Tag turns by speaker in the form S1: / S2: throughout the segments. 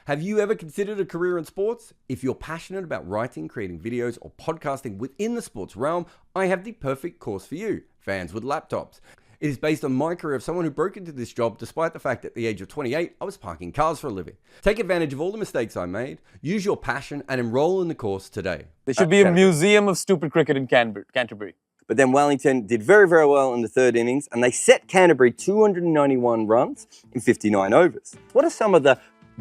S1: Have you ever considered a career in sports? If you're passionate about writing, creating videos, or podcasting within the sports realm, I have the perfect course for you, Fans with Laptops. It is based on my career of someone who broke into this job despite the fact that at the age of 28, I was parking cars for a living. Take advantage of all the mistakes I made, use your passion, and enroll in the course today.
S2: There should be a museum of stupid cricket in Canterbury.
S3: But then Wellington did very, very well in the third innings, and they set Canterbury 291 runs in 59 overs. What are some of the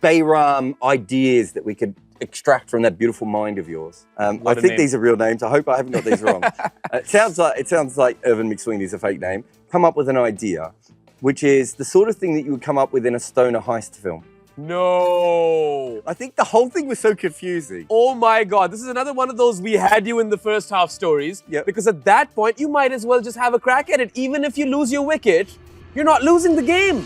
S3: Bayram ideas that we could extract from that beautiful mind of yours? I think these are real names. I hope I haven't got these wrong. It sounds like Irvin McSweeney's a fake name. Come up with an idea, which is the sort of thing that you would come up with in a stoner heist film.
S2: No.
S3: I think the whole thing was so confusing.
S2: Oh my God, this is another one of those we had you in the first half stories.
S3: Yep.
S2: Because at that point, you might as well just have a crack at it. Even if you lose your wicket, you're not losing the game.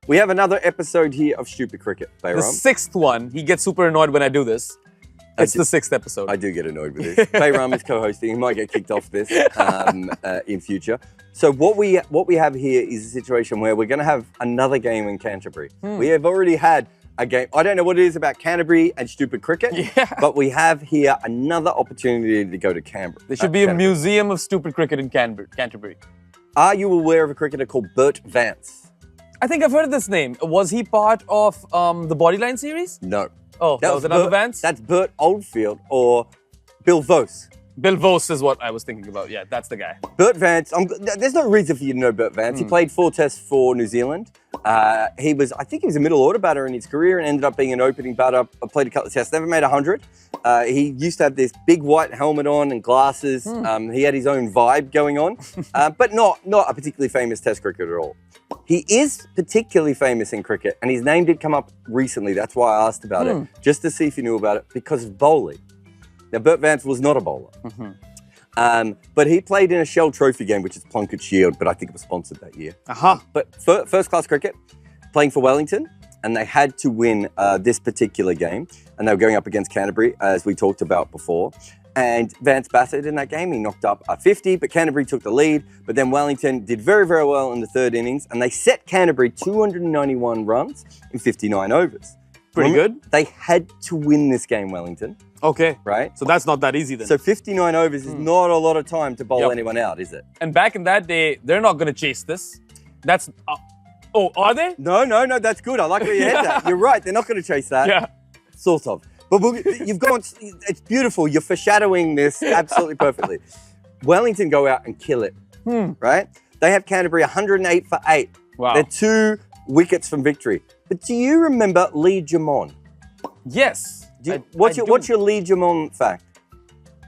S3: We have another episode here of Stupid Cricket, Bayram.
S2: The sixth one. He gets super annoyed when I do this. It's the sixth episode.
S3: I do get annoyed with this. Bayram is co-hosting. He might get kicked off this in future. So what we have here is a situation where we're going to have another game in Canterbury. We have already had a game. I don't know what it is about Canterbury and stupid cricket, but we have here another opportunity to go to Canberra.
S2: There should be a museum of stupid cricket in Canterbury.
S3: Are you aware of a cricketer called Bert Vance?
S2: I think I've heard of this name. Was he part of the Bodyline series?
S3: No.
S2: Oh, that was another Vance?
S3: That's Bert Oldfield or Bill Vose.
S2: Bill Vose is what I was thinking about. Yeah, that's the guy.
S3: Bert Vance, there's no reason for you to know Bert Vance. He played 4 tests for New Zealand. I think he was a middle order batter in his career and ended up being an opening batter. Played a couple of tests, never made 100. He used to have this big white helmet on and glasses. He had his own vibe going on, but not a particularly famous test cricketer at all. He is particularly famous in cricket, and his name did come up recently. That's why I asked about it, just to see if you knew about it, because of bowling. Now, Bert Vance was not a bowler, but he played in a Shell Trophy game, which is Plunket Shield, but I think it was sponsored that year. But first-class cricket, playing for Wellington, and they had to win this particular game, and they were going up against Canterbury, as we talked about before. And Vance batted in that game. He knocked up a 50, but Canterbury took the lead. But then Wellington did very, very well in the third innings, and they set Canterbury 291 runs in 59 overs.
S2: Pretty good.
S3: They had to win this game, Wellington.
S2: Okay.
S3: Right?
S2: So that's not that easy then.
S3: So 59 overs is not a lot of time to bowl anyone out, is it?
S2: And back in that day, they're not going to chase this. That's... oh, are they?
S3: No, that's good. I like where you head that. You're right. They're not going to chase that.
S2: Yeah.
S3: Sort of. But you've gone, it's beautiful. You're foreshadowing this absolutely perfectly. Wellington go out and kill it, right? They have Canterbury 108 for 8.
S2: Wow.
S3: They're 2 wickets from victory. But do you remember Lee Jamon?
S2: Yes.
S3: What's your Lee Jamon fact?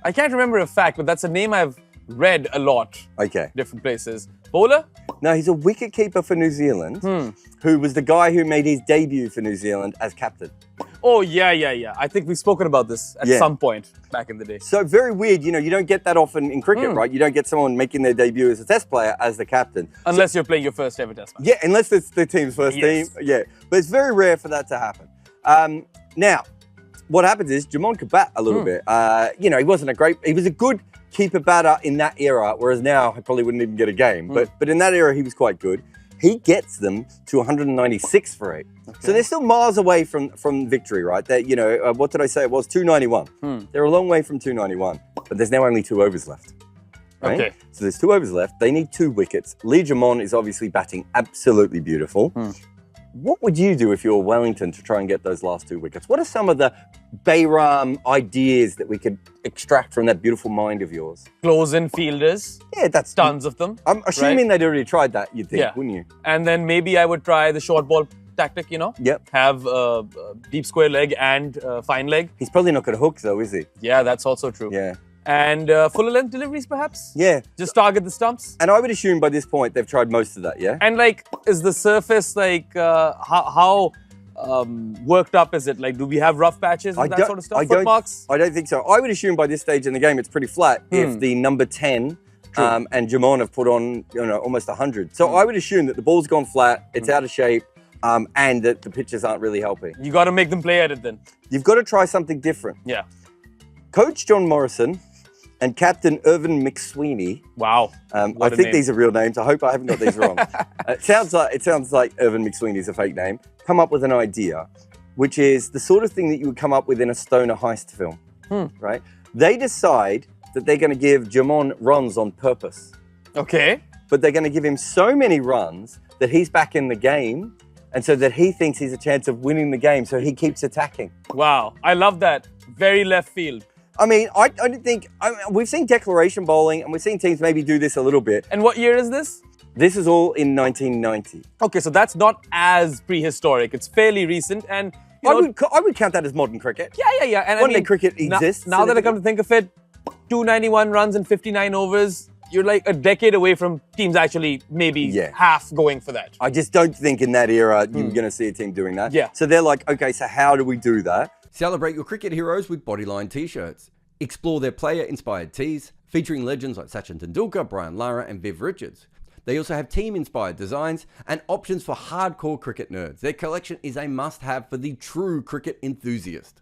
S2: I can't remember a fact, but that's a name I've read a lot.
S3: Okay.
S2: Different places. Bowler?
S3: No, he's a wicketkeeper for New Zealand, who was the guy who made his debut for New Zealand as captain.
S2: Oh, yeah. I think we've spoken about this at some point back in the day.
S3: So very weird, you don't get that often in cricket, right? You don't get someone making their debut as a test player as the captain.
S2: Unless you're playing your first ever test match.
S3: Yeah, unless it's the team's first team. Yeah, but it's very rare for that to happen. Now, what happens is Jamon could bat a little bit. He was a good keeper batter in that era, whereas now he probably wouldn't even get a game. But in that era, he was quite good. He gets them to 196 for 8. Okay. So they're still miles away from victory, right? What did I say? It was 291. They're a long way from 291, but there's now only 2 overs left. Right?
S2: Okay.
S3: So there's 2 overs left. They need 2 wickets. Lee Jamon is obviously batting absolutely beautiful. What would you do if you were Wellington to try and get those last 2 wickets? What are some of the Bayram ideas that we could extract from that beautiful mind of yours?
S2: Close-in fielders.
S3: Yeah, that's...
S2: Tons of them.
S3: I'm assuming they'd already tried that, you'd think, wouldn't you?
S2: And then maybe I would try the short ball tactic,
S3: Yep.
S2: Have deep square leg and fine leg.
S3: He's probably not going to hook, though, is he?
S2: Yeah, that's also true.
S3: Yeah.
S2: And fuller length deliveries, perhaps?
S3: Yeah.
S2: Just target the stumps?
S3: And I would assume by this point they've tried most of that, yeah?
S2: And is the surface how worked up is it? Do we have rough patches and that sort of stuff? Foot marks?
S3: I don't think so. I would assume by this stage in the game it's pretty flat if the number 10 and Jamon have put on almost 100. So I would assume that the ball's gone flat, it's out of shape, and that the pitches aren't really helping.
S2: You got to make them play at it then.
S3: You've got to try something different.
S2: Yeah.
S3: Coach John Morrison and Captain Irvin McSweeney.
S2: Wow.
S3: I think these are real names. I hope I haven't got these wrong. It sounds like Irvin McSweeney is a fake name. Come up with an idea, which is the sort of thing that you would come up with in a stoner heist film, right? They decide that they're going to give Jamon runs on purpose.
S2: Okay.
S3: But they're going to give him so many runs that he's back in the game, and so that he thinks he's a chance of winning the game, so he keeps attacking.
S2: Wow. I love that. Very left field.
S3: I mean, I don't think... we've seen declaration bowling, and we've seen teams maybe do this a little bit.
S2: And what year is this?
S3: This is all in 1990.
S2: Okay, so that's not as prehistoric. It's fairly recent, and...
S3: I would count that as modern cricket.
S2: Yeah. And
S3: One day cricket exists.
S2: Now that I come to think of it, 291 runs and 59 overs, you're like a decade away from teams actually maybe half going for that.
S3: I just don't think in that era you're going to see a team doing that.
S2: Yeah.
S3: So they're like, okay, so how do we do that?
S1: Celebrate your cricket heroes with Bodyline t-shirts. Explore their player-inspired tees, featuring legends like Sachin Tendulkar, Brian Lara and Viv Richards. They also have team-inspired designs and options for hardcore cricket nerds. Their collection is a must-have for the true cricket enthusiast.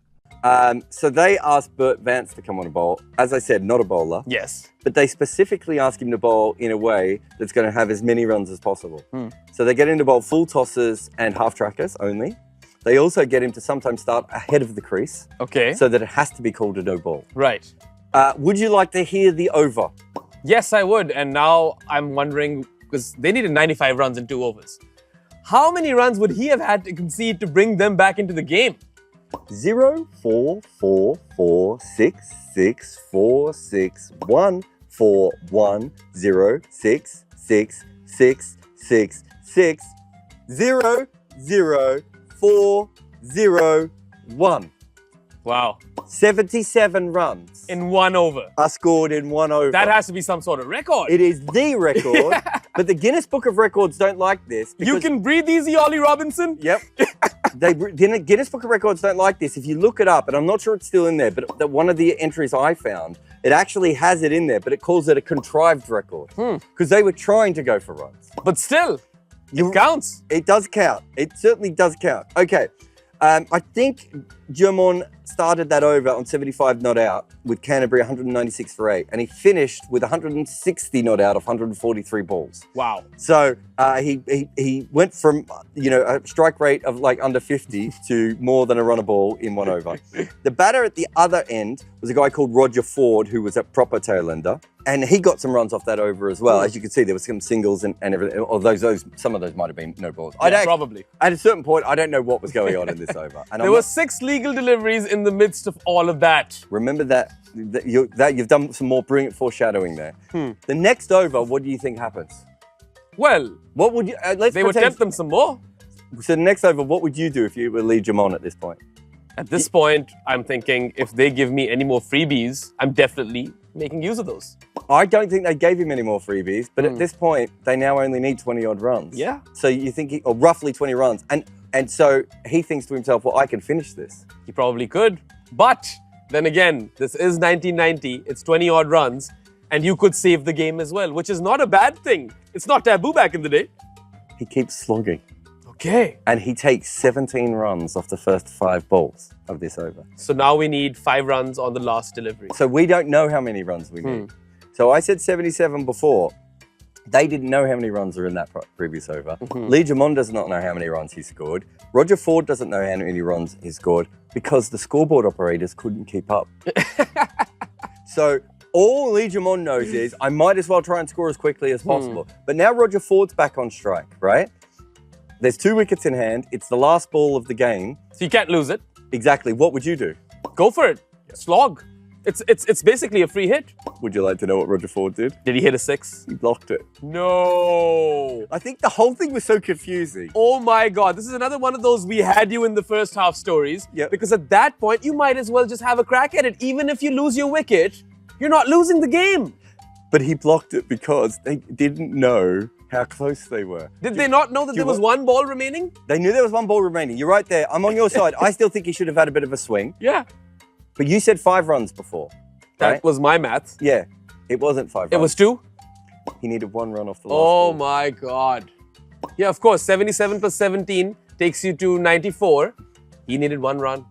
S3: So they asked Bert Vance to come on a bowl. As I said, not a bowler.
S2: Yes.
S3: But they specifically ask him to bowl in a way that's going to have as many runs as possible. So they get him to bowl full tosses and half trackers only. They also get him to sometimes start ahead of the crease.
S2: Okay.
S3: So that it has to be called a no ball.
S2: Right.
S3: Would you like to hear the over?
S2: Yes, I would. And now I'm wondering, because they needed 95 runs in 2 overs. How many runs would he have had to concede to bring them back into the game?
S3: 0, 4, 4, 4, 6, 6, 4, 6, 1, 4, 1, 0, 6, 6, 6, 6, 6, 0, 0, 4, 0, 1.
S2: Wow.
S3: 77 runs
S2: In 1 over.
S3: are scored in 1 over.
S2: That has to be some sort of record.
S3: It is the record, but the Guinness Book of Records don't like this.
S2: You can breathe easy, Ollie Robinson.
S3: Yep. The Guinness Book of Records don't like this. If you look it up, and I'm not sure it's still in there, but one of the entries I found, it actually has it in there, but it calls it a contrived record. Because they were trying to go for runs.
S2: But still, it counts.
S3: It does count. It certainly does count. Okay. I think Germon started that over on 75 not out with Canterbury 196 for 8, and he finished with 160 not out of 143 balls.
S2: Wow.
S3: So he went from a strike rate of like under 50 to more than a run a ball in 1 over. The batter at the other end was a guy called Roger Ford, who was a proper tail-ender. And he got some runs off that over as well. As you can see, there were some singles and everything. Or some of those might have been no balls.
S2: Probably.
S3: At a certain point, I don't know what was going on in this over. And
S2: there were 6 legal deliveries in the midst of all of that.
S3: Remember that you've done some more brilliant foreshadowing there. The next over, what do you think happens?
S2: Well,
S3: what would you?
S2: They would tempt them some more.
S3: So the next over, what would you do if you were Lee Jamon at this point?
S2: At this point, I'm thinking if they give me any more freebies, I'm definitely making use of those.
S3: I don't think they gave him any more freebies, but at this point, they now only need 20 odd runs.
S2: Yeah.
S3: So you think, or roughly 20 runs. And so he thinks to himself, well, I can finish this.
S2: He probably could. But then again, this is 1990, it's 20 odd runs, and you could save the game as well, which is not a bad thing. It's not taboo back in the day.
S3: He keeps slogging.
S2: Okay.
S3: And he takes 17 runs off the first 5 balls of this over.
S2: So now we need 5 runs on the last delivery.
S3: So we don't know how many runs we need. So I said 77 before. They didn't know how many runs are in that previous over. Lee Jamon does not know how many runs he scored. Roger Ford doesn't know how many runs he scored because the scoreboard operators couldn't keep up. So all Lee Jamon knows is I might as well try and score as quickly as possible. But now Roger Ford's back on strike, right? There's 2 wickets in hand. It's the last ball of the game.
S2: So you can't lose it.
S3: Exactly. What would you do?
S2: Go for it. Slog. It's basically a free hit.
S3: Would you like to know what Roger Ford did?
S2: Did he hit a 6?
S3: He blocked it.
S2: No.
S3: I think the whole thing was so confusing.
S2: Oh my God. This is another one of those we had you in the first half stories.
S3: Yep.
S2: Because at that point, you might as well just have a crack at it. Even if you lose your wicket, you're not losing the game.
S3: But he blocked it because they didn't know how close they were.
S2: Did they not know that there was 1 ball remaining?
S3: They knew there was 1 ball remaining. You're right there. I'm on your side. I still think he should have had a bit of a swing.
S2: Yeah.
S3: But you said 5 runs before.
S2: That
S3: right?
S2: was my math.
S3: Yeah. It wasn't 5 runs.
S2: It was 2?
S3: He needed 1 run off the last
S2: Oh
S3: ball.
S2: my God. Yeah, of course. 77 plus 17 takes you to 94. He needed 1 run.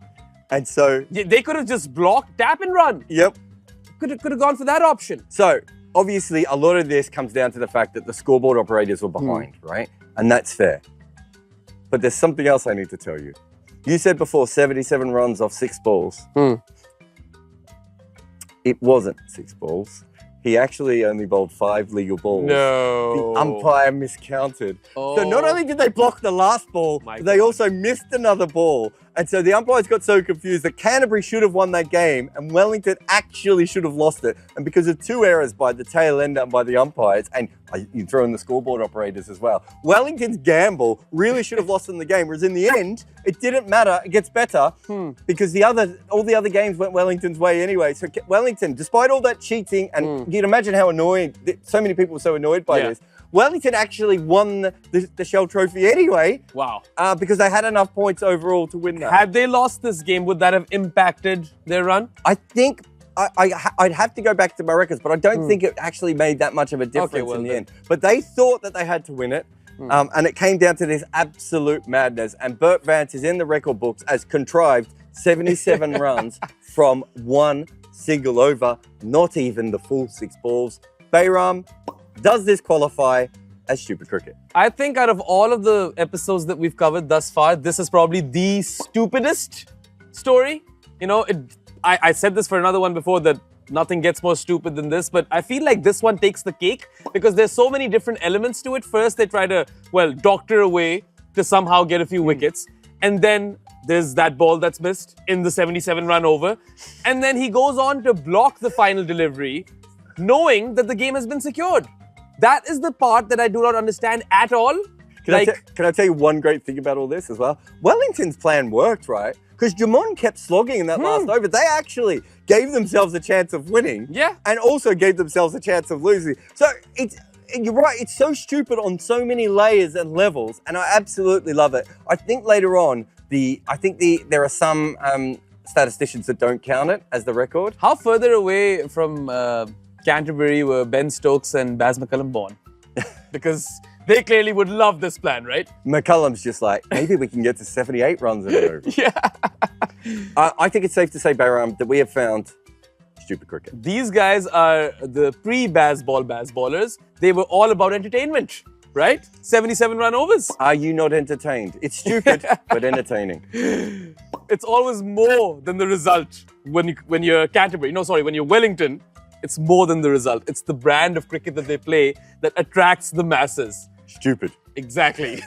S3: And so...
S2: They could have just blocked, tap and run.
S3: Yep.
S2: could have gone for that option.
S3: So, obviously, a lot of this comes down to the fact that the scoreboard operators were behind, right? And that's fair. But there's something else I need to tell you. You said before 77 runs off 6 balls. It wasn't 6 balls. He actually only bowled 5 legal balls.
S2: No.
S3: The umpire miscounted. So not only did they block the last ball, they also missed another ball. And so the umpires got so confused that Canterbury should have won that game and Wellington actually should have lost it. And because of 2 errors by the tail ender and by the umpires, and you throw in the scoreboard operators as well, Wellington's gamble really should have lost in the game. Whereas in the end, it didn't matter. It gets better because all the other games went Wellington's way anyway. So Wellington, despite all that cheating, and you'd imagine how annoying, so many people were so annoyed by this, Wellington actually won the Shell Trophy anyway.
S2: Wow.
S3: Because they had enough points overall to win that.
S2: Had they lost this game, would that have impacted their run?
S3: I think I'd have to go back to my records, but I don't think it actually made that much of a difference in the end. But they thought that they had to win it, and it came down to this absolute madness. And Bert Vance is in the record books as contrived 77 runs from 1 single over, not even the full 6 balls. Bayram, does this qualify as stupid cricket?
S2: I think out of all of the episodes that we've covered thus far, this is probably the stupidest story. You know, I said this for another one before that nothing gets more stupid than this, but I feel like this one takes the cake because there's so many different elements to it. First, they try to, doctor away to somehow get a few wickets. And then there's that ball that's missed in the 77 run over. And then he goes on to block the final delivery, knowing that the game has been secured. That is the part that I do not understand at all.
S3: Can I tell you one great thing about all this as well? Wellington's plan worked, right? Because Jamon kept slogging in that last over. They actually gave themselves a chance of winning.
S2: Yeah.
S3: And also gave themselves a chance of losing. So you're right, it's so stupid on so many layers and levels, and I absolutely love it. I think later on, there are some statisticians that don't count it as the record.
S2: How further away from Canterbury were Ben Stokes and Baz McCullum born? Because they clearly would love this plan, right?
S3: McCullum's just like, maybe we can get to 78 runs in an over.
S2: Yeah.
S3: I think it's safe to say, Bayram, that we have found stupid cricket.
S2: These guys are the pre-Baz ballers. They were all about entertainment, right? 77 run overs.
S3: Are you not entertained? It's stupid, but entertaining.
S2: It's always more than the result when you're Canterbury. No, sorry, when you're Wellington, it's more than the result. It's the brand of cricket that they play that attracts the masses.
S3: Stupid.
S2: Exactly.